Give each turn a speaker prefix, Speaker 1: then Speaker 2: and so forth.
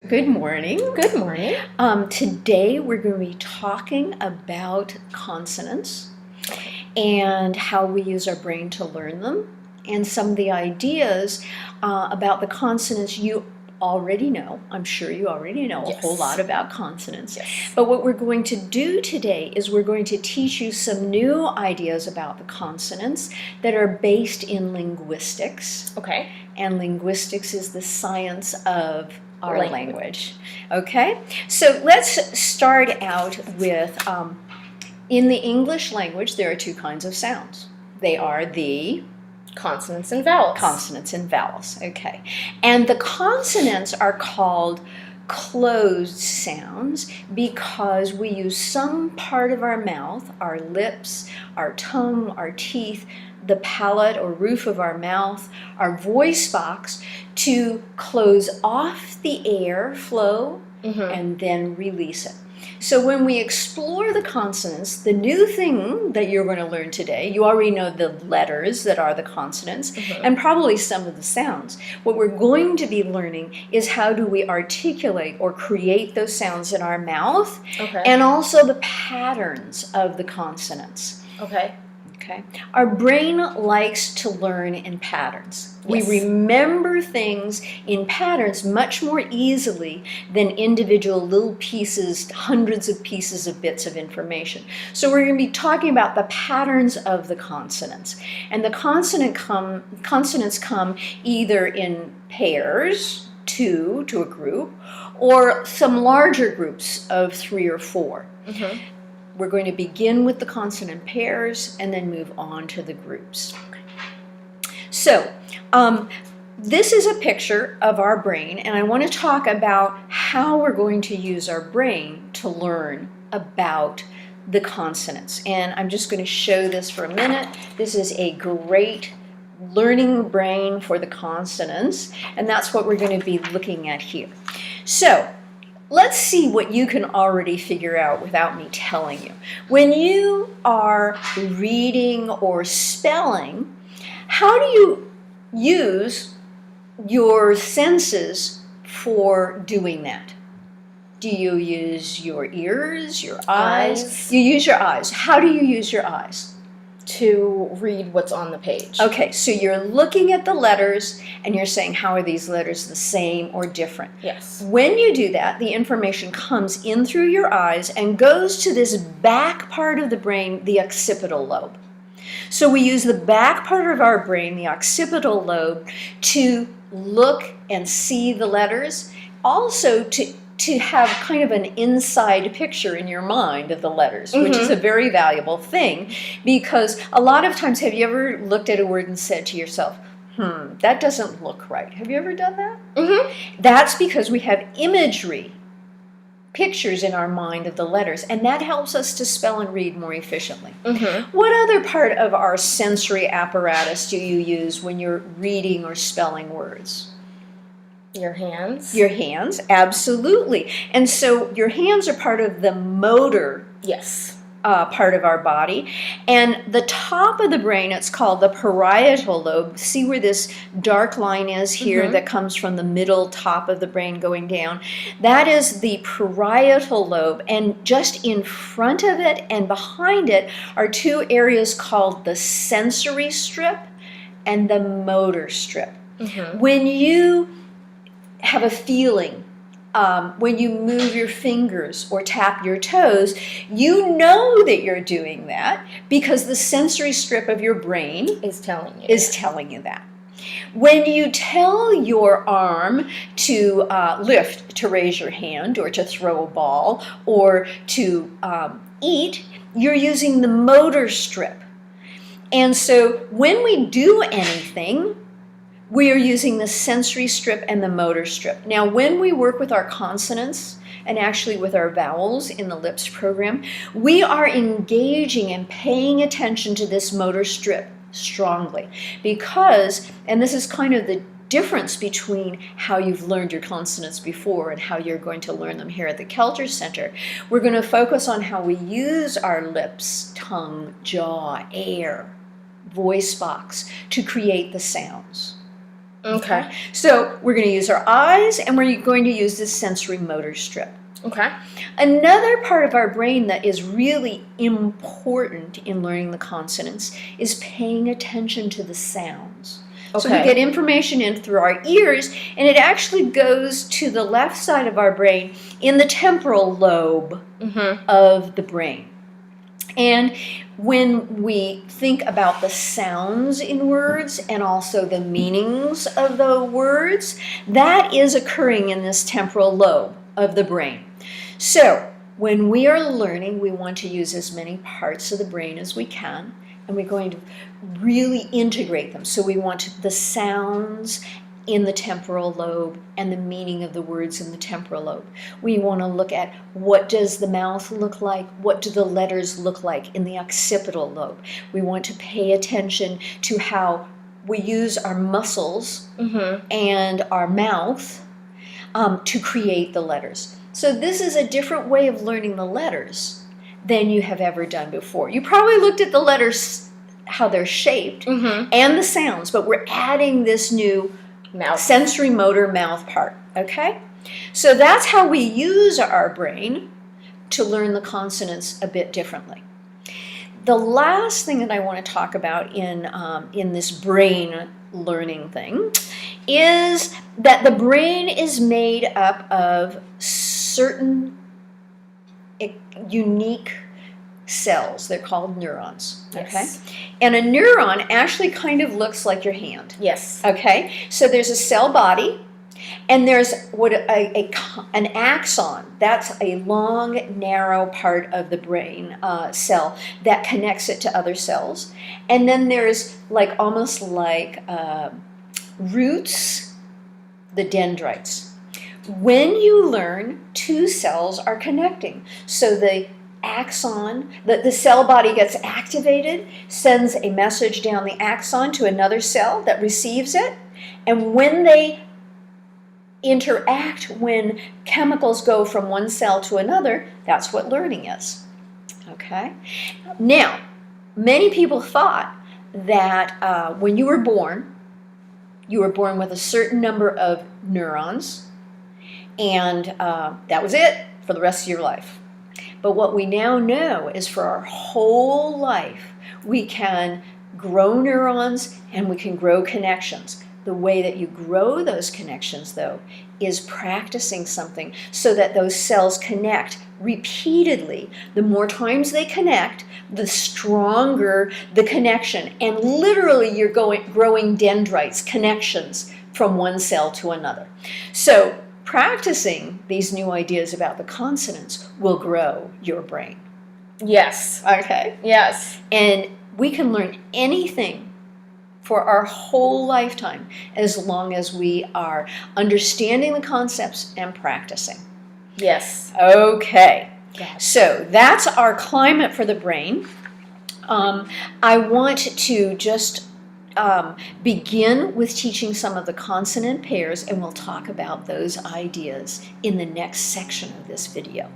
Speaker 1: Good morning.
Speaker 2: Good morning.
Speaker 1: Today we're going to be talking about consonants and how we use our brain to learn them, and some of the ideas about the consonants you already know. I'm sure you already know a whole lot about consonants.
Speaker 2: Yes.
Speaker 1: But what we're going to do today is we're going to teach you some new ideas about the consonants that are based in linguistics.
Speaker 2: Okay.
Speaker 1: And linguistics is the science of our language. Okay, so let's start out with, in the English language, there are two kinds of sounds. They are the
Speaker 2: Consonants and vowels.
Speaker 1: consonants and vowels, okay. And the consonants are called closed sounds because we use some part of our mouth, our lips, our tongue, our teeth, the palate or roof of our mouth, our voice box, to close off the air flow and then release it. So when we explore the consonants, the new thing that you're going to learn today, you already know the letters that are the consonants and probably some of the sounds. What we're going to be learning is how do we articulate or create those sounds in our mouth, and also the patterns of the consonants.
Speaker 2: Okay.
Speaker 1: Our brain likes to learn in patterns.
Speaker 2: Yes.
Speaker 1: We remember things in patterns much more easily than individual little pieces, hundreds of pieces of bits of information. So we're going to be talking about the patterns of the consonants. And the consonants come either in pairs, two to a group, or some larger groups of 3 or 4. We're going to begin with the consonant pairs and then move on to the groups. So, this is a picture of our brain, and I want to talk about how we're going to use our brain to learn about the consonants. And I'm just going to show this for a minute. This is a great learning brain for the consonants, and that's what we're going to be looking at here. So, let's see what you can already figure out without me telling you. When you are reading or spelling, how do you use your senses for doing that? Do you use your ears, your eyes? You use your eyes. How do you use your eyes?
Speaker 2: To read what's on the page.
Speaker 1: Okay, so you're looking at the letters and you're saying, how are these letters the same or different?
Speaker 2: Yes.
Speaker 1: When you do that, the information comes in through your eyes and goes to this back part of the brain, the occipital lobe. So we use the back part of our brain, the occipital lobe, to look and see the letters, also to have kind of an inside picture in your mind of the letters, which is a very valuable thing, because a lot of times, have you ever looked at a word and said to yourself, that doesn't look right? Have you ever done that? That's because we have imagery, pictures in our mind of the letters, and that helps us to spell and read more efficiently. What other part of our sensory apparatus do you use when you're reading or spelling words?
Speaker 2: Your hands.
Speaker 1: Your hands, absolutely. And so your hands are part of the motor part of our body. And the top of the brain, it's called the parietal lobe. See where this dark line is here that comes from the middle top of the brain going down? That is the parietal lobe. And just in front of it and behind it are two areas called the sensory strip and the motor strip. When you have a feeling, when you move your fingers or tap your toes, you know that you're doing that because the sensory strip of your brain
Speaker 2: is telling you
Speaker 1: that. When you tell your arm to lift, to raise your hand, or to throw a ball, or to eat, you're using the motor strip. And so when we do anything, we are using the sensory strip and the motor strip. Now, when we work with our consonants, and actually with our vowels in the LIPS program, we are engaging and paying attention to this motor strip strongly. Because, and this is kind of the difference between how you've learned your consonants before and how you're going to learn them here at the Kelter Center, we're going to focus on how we use our lips, tongue, jaw, air, voice box to create the sounds.
Speaker 2: Okay.
Speaker 1: So we're going to use our eyes, and we're going to use this sensory motor strip.
Speaker 2: Okay.
Speaker 1: Another part of our brain that is really important in learning the consonants is paying attention to the sounds. So we get information in through our ears, and it actually goes to the left side of our brain in the temporal lobe of the brain. And when we think about the sounds in words and also the meanings of the words, that is occurring in this temporal lobe of the brain. So when we are learning, we want to use as many parts of the brain as we can, and we're going to really integrate them. So we want the sounds in the temporal lobe and the meaning of the words in the temporal lobe. We want to look at what does the mouth look like, what do the letters look like in the occipital lobe. We want to pay attention to how we use our muscles and our mouth to create the letters. So this is a different way of learning the letters than you have ever done before. You probably looked at the letters, how they're shaped, and the sounds, but we're adding this new sensory motor mouth part, okay? So that's how we use our brain to learn the consonants a bit differently. The last thing that I want to talk about in this brain learning thing is that the brain is made up of certain unique cells. They're called neurons, okay?
Speaker 2: Yes.
Speaker 1: And a neuron actually kind of looks like your hand.
Speaker 2: Yes.
Speaker 1: Okay? So there's a cell body, and there's an axon. That's a long, narrow part of the brain cell that connects it to other cells. And then there's almost like roots, the dendrites. When you learn, two cells are connecting. So the axon, the cell body gets activated, sends a message down the axon to another cell that receives it, and when they interact, when chemicals go from one cell to another, that's what learning is. Okay? Now, many people thought that when you were born with a certain number of neurons, and that was it for the rest of your life. But what we now know is for our whole life, we can grow neurons and we can grow connections. The way that you grow those connections, though, is practicing something so that those cells connect repeatedly. The more times they connect, the stronger the connection. And literally, you're growing dendrites, connections from one cell to another. So practicing these new ideas about the consonants will grow your brain.
Speaker 2: Yes.
Speaker 1: Okay?
Speaker 2: Yes.
Speaker 1: And we can learn anything for our whole lifetime as long as we are understanding the concepts and practicing.
Speaker 2: Yes.
Speaker 1: Okay.
Speaker 2: Yes.
Speaker 1: So that's our climate for the brain. I want to just begin with teaching some of the consonant pairs, and we'll talk about those ideas in the next section of this video.